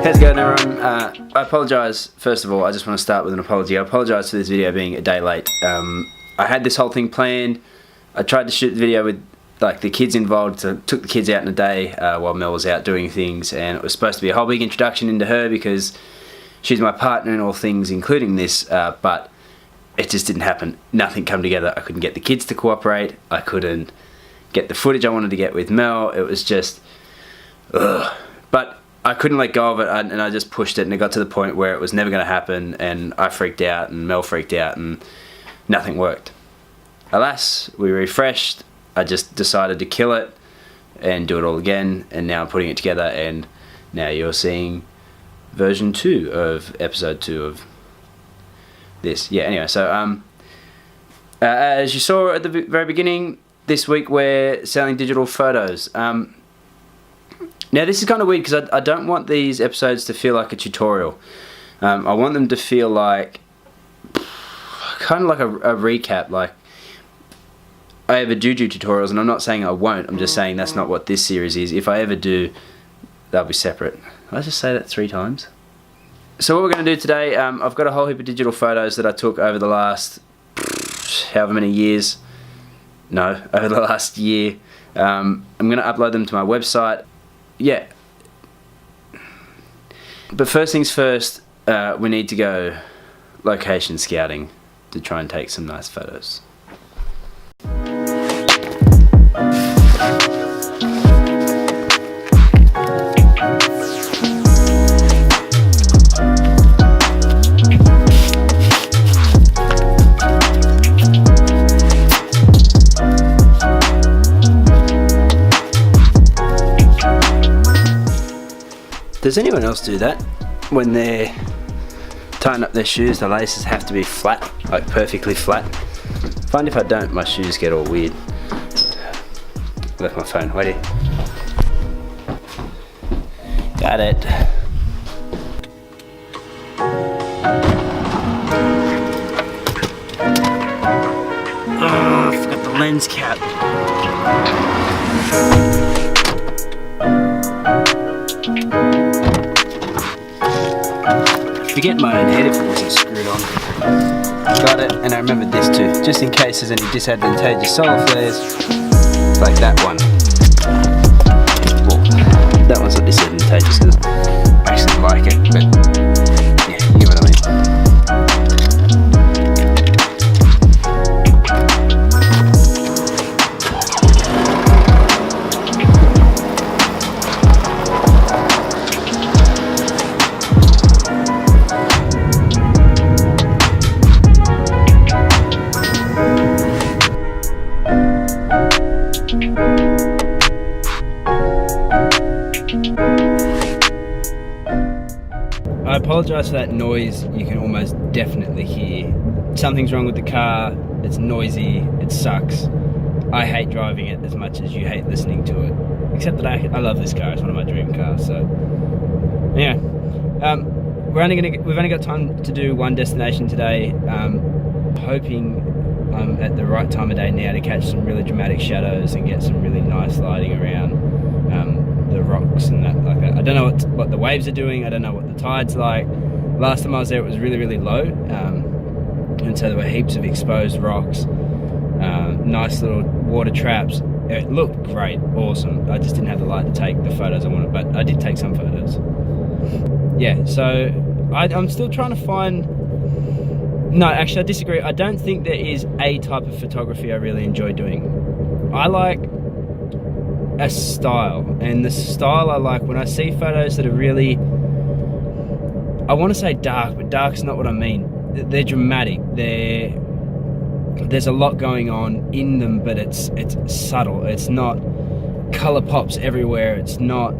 How's it going, everyone? I apologise, first of all. I just want to start with an apology. I apologise for this video being a day late. I had this whole thing planned. I tried to shoot the video with like the kids involved, so took the kids out in a day while Mel was out doing things, and it was supposed to be a whole big introduction into her because she's my partner in all things, including this, but it just didn't happen. Nothing come together. I couldn't get the kids to cooperate. I couldn't get the footage I wanted to get with Mel. It was just, ugh. But I couldn't let go of it, and I just pushed it, and it got to the point where it was never going to happen, and I freaked out, and Mel freaked out, and nothing worked. Alas, we refreshed. I just decided to kill it and do it all again, and now I'm putting it together, and now you're seeing version 2 of episode 2 of this. Yeah, anyway, so as you saw at the very beginning, this week we're selling digital photos. Now this is kind of weird because I don't want these episodes to feel like a tutorial. I want them to feel like kind of like a recap. Like I ever do tutorials, and I'm not saying I won't. I'm just saying that's not what this series is. If I ever do, they'll be separate. Did I just say that 3 times? So what we're going to do today, I've got a whole heap of digital photos that I took over the last however many years. No, over the last year. I'm going to upload them to my website. Yeah, but first things first, we need to go location scouting to try and take some nice photos. Does anyone else do that? When they're tying up their shoes, the laces have to be flat, like perfectly flat. I find if I don't, my shoes get all weird. Left my phone, wait here. Got it. Oh, I forgot the lens cap. Forget my own head if it wasn't screwed on. Got it, and I remembered this too, just in case there's any disadvantageous solar flares, like that one. Well, that one's not disadvantageous because I actually like it, but yeah, you know what I mean. I apologise for that noise. You can almost definitely hear. Something's wrong with the car, it's noisy, it sucks. I hate driving it as much as you hate listening to it. Except that I love this car, it's one of my dream cars, so... Yeah. We've only got time to do one destination today. Hoping I'm at the right time of day now to catch some really dramatic shadows and get some really nice lighting around the rocks and that like that. I don't know what the waves are doing. I don't know what the tide's like. Last time I was there it was really, really low, and so there were heaps of exposed rocks, nice little water traps. It looked great, awesome. I just didn't have the light to take the photos I wanted, but I did take some photos. Yeah, so I'm still trying to find... No, actually I disagree. I don't think there is a type of photography I really enjoy doing. I like a style, and the style I like when I see photos that are really... I want to say dark, but dark's not what I mean. they're dramatic. There's a lot going on in them, but it's subtle. It's not color pops everywhere. It's not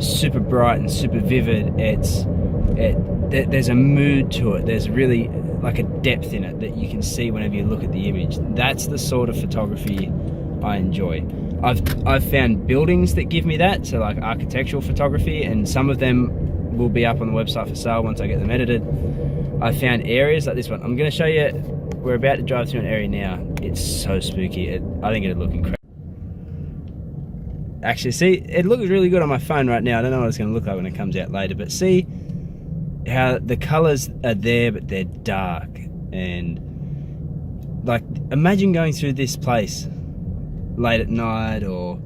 super bright and super vivid. There's a mood to it. There's really like a depth in it that you can see whenever you look at the image. That's the sort of photography I enjoy. I've found buildings that give me that, so like architectural photography, and some of them will be up on the website for sale once I get them edited. I found areas like this one. I'm going to show you. We're about to drive through an area now. It's so spooky. I think it'd look incredible. Actually, see, it looks really good on my phone right now. I don't know what it's going to look like when it comes out later, but see how the colors are there, but they're dark. And like, imagine going through this place late at night, or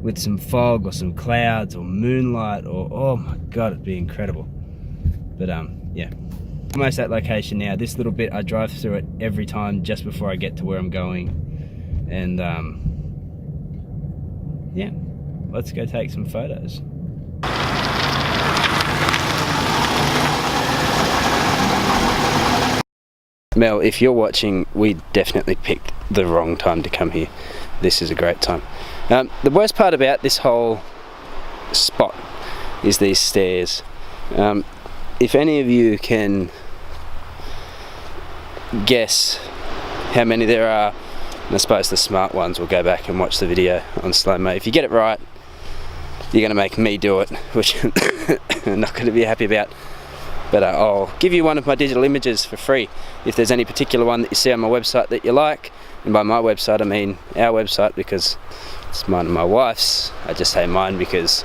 with some fog or some clouds or moonlight, or oh my god, it'd be incredible. But yeah, almost at location now. This little bit I drive through it every time just before I get to where I'm going. And yeah, let's go take some photos. Mel, if you're watching, we definitely picked the wrong time to come here. This is a great time. The worst part about this whole spot is these stairs. If any of you can guess how many there are, and I suppose the smart ones will go back and watch the video on slow-mo. If you get it right, you're going to make me do it, which I'm not going to be happy about. But I'll give you one of my digital images for free if there's any particular one that you see on my website that you like. And by my website I mean our website, because it's mine and my wife's. I just say mine because,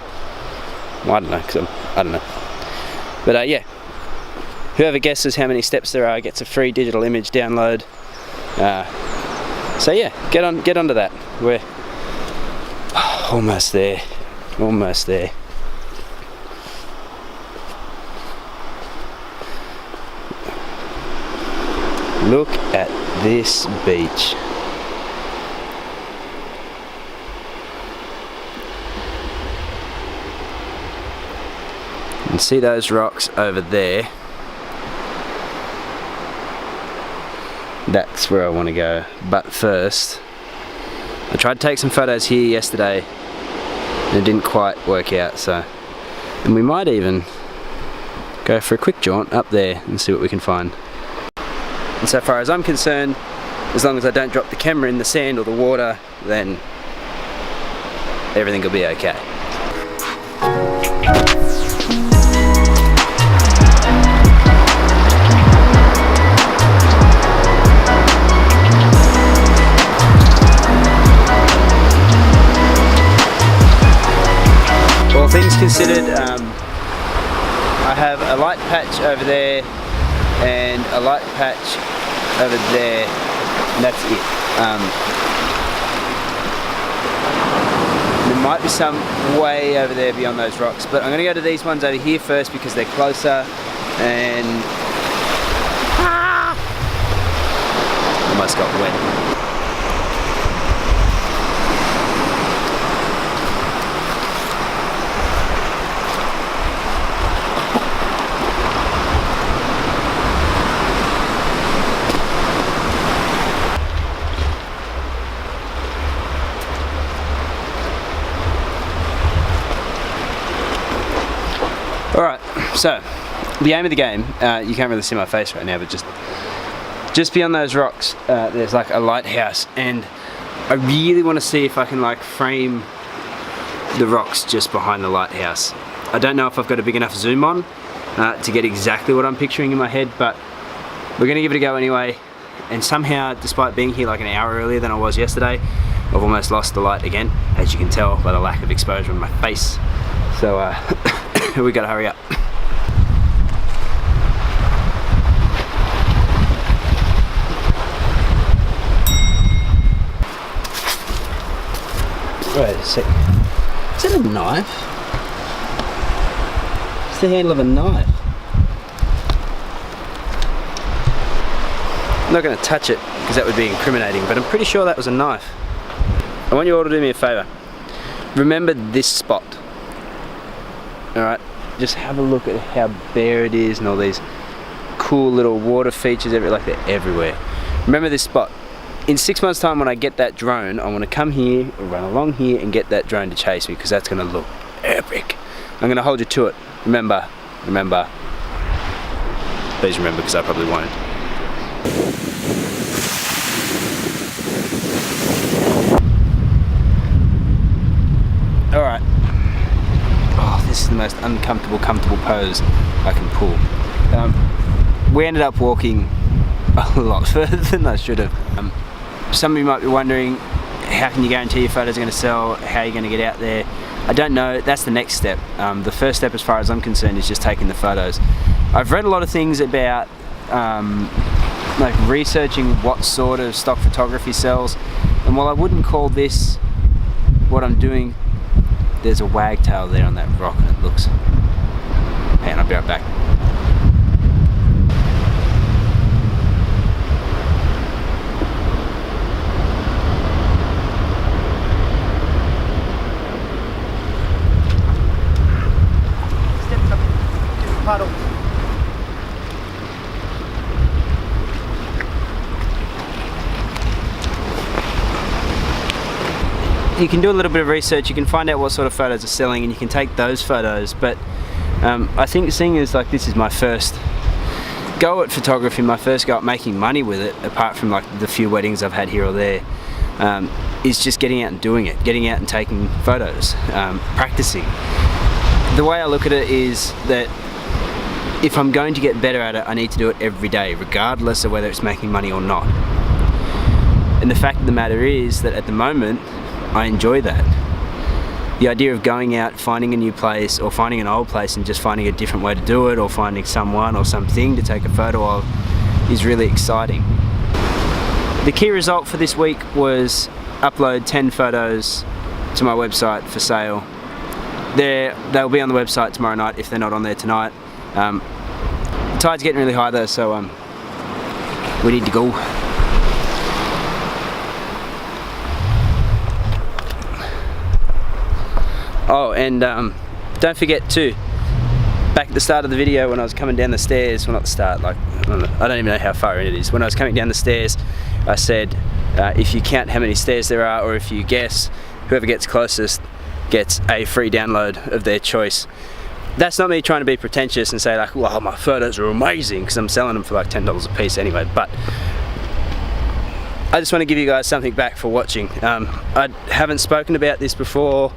well, I don't know, I don't know. But yeah, whoever guesses how many steps there are gets a free digital image download. So yeah, get onto that. We're almost there, almost there. Look at this beach. You can see those rocks over there. That's where I want to go. But first, I tried to take some photos here yesterday and it didn't quite work out, so, and we might even go for a quick jaunt up there and see what we can find. And so far as I'm concerned, as long as I don't drop the camera in the sand or the water, then everything will be okay. All things considered, I have a light patch over there and a light patch over there, and that's it. There might be some way over there beyond those rocks, but I'm going to go to these ones over here first because they're closer, and almost got wet. Alright, so the aim of the game, you can't really see my face right now, but just beyond those rocks, there's like a lighthouse, and I really want to see if I can like frame the rocks just behind the lighthouse. I don't know if I've got a big enough zoom on to get exactly what I'm picturing in my head, but we're going to give it a go anyway. And somehow, despite being here like an hour earlier than I was yesterday, I've almost lost the light again, as you can tell by the lack of exposure on my face. So we gotta hurry up. Wait a sec. Is that a knife? It's the handle of a knife. I'm not going to touch it because that would be incriminating, but I'm pretty sure that was a knife. I want you all to do me a favour. Remember this spot. Alright, just have a look at how bare it is and all these cool little water features, like they're everywhere. Remember this spot. In 6 months time when I get that drone, I want to come here or run along here and get that drone to chase me, because that's going to look epic. I'm going to hold you to it. Remember. Please remember, because I probably won't. Alright. Oh, this is the most uncomfortable, comfortable pose I can pull. We ended up walking a lot further than I should have. Some of you might be wondering, how can you guarantee your photos are going to sell? How are you going to get out there? I don't know. That's the next step. The first step, as far as I'm concerned, is just taking the photos. I've read a lot of things about like researching what sort of stock photography sells, and while I wouldn't call this what I'm doing, there's a wagtail there on that rock and it looks... Hang on, I'll be right back. Puddle. You can do a little bit of research, you can find out what sort of photos are selling, and you can take those photos, but I think, seeing as like this is my first go at photography, my first go at making money with it, apart from like the few weddings I've had here or there, is just getting out and doing it, getting out and taking photos, practicing. The way I look at it is that if I'm going to get better at it, I need to do it every day, regardless of whether it's making money or not. And the fact of the matter is that at the moment, I enjoy that. The idea of going out, finding a new place, or finding an old place and just finding a different way to do it, or finding someone or something to take a photo of, is really exciting. The key result for this week was upload 10 photos to my website for sale. They'll be on the website tomorrow night if they're not on there tonight. The tide's getting really high though, so we need to go. Oh, and don't forget too, back at the start of the video when I was coming down the stairs, well not the start, like, I don't even know how far in it is. When I was coming down the stairs, I said, if you count how many stairs there are, or if you guess, whoever gets closest gets a free download of their choice. That's not me trying to be pretentious and say like, wow, my photos are amazing, because I'm selling them for like $10 a piece anyway, but I just want to give you guys something back for watching. I haven't spoken about this before,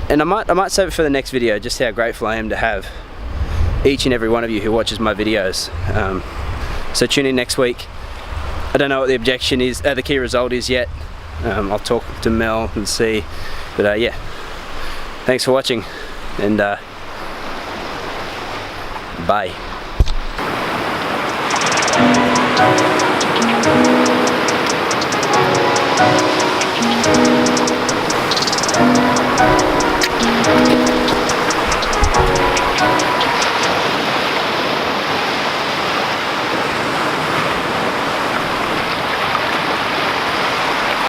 and I might save it for the next video, just how grateful I am to have each and every one of you who watches my videos. So tune in next week. I don't know what the objection is, the key result is yet. I'll talk to Mel and see, but yeah, thanks for watching, and bye.